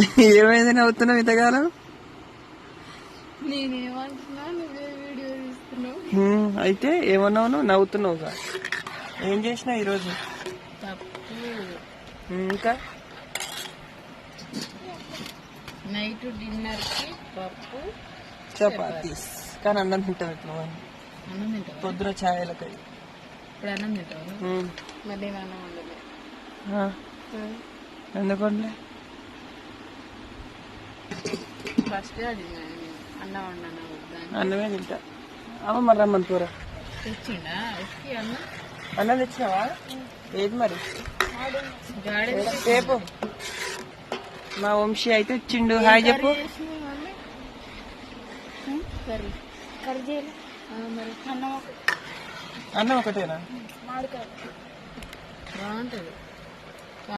ఏమైంది నవ్వుతున్నావు ఇంతకాలం? నేనేమంటున్నా, నువ్వే వీడియో తీస్తున్నావు. అయితే ఏమన్నావు? నువ్వు నవ్వుతున్నావుగా. ఏం చేసినావు ఈరోజు? పప్పు. ఇంకా నైట్ డిన్నర్ కి పప్పు చపాతీస్. కానీ అన్నం తింటావు ఎట్లా? అన్నం తింటావా? పొద్దున ఛాయలకి. ఇప్పుడు అన్నం తింటావా? మరి నేను అన్నం వండలే. ఎందుకంటే ఫస్ట్ అడిగినా అన్నం వండాను. అన్నమే తింటా. అమ్మ మరి రమ్మని కూర తెచ్చిండా అన్నం? అన్నం తెచ్చినావా? ఏది మరి గాడి రేపు మా వంశీ అయితే ఇచ్చిండు. హాయ్ చెప్పు. అన్నం అన్నం ఒకటేనా? బాగుంటుంది.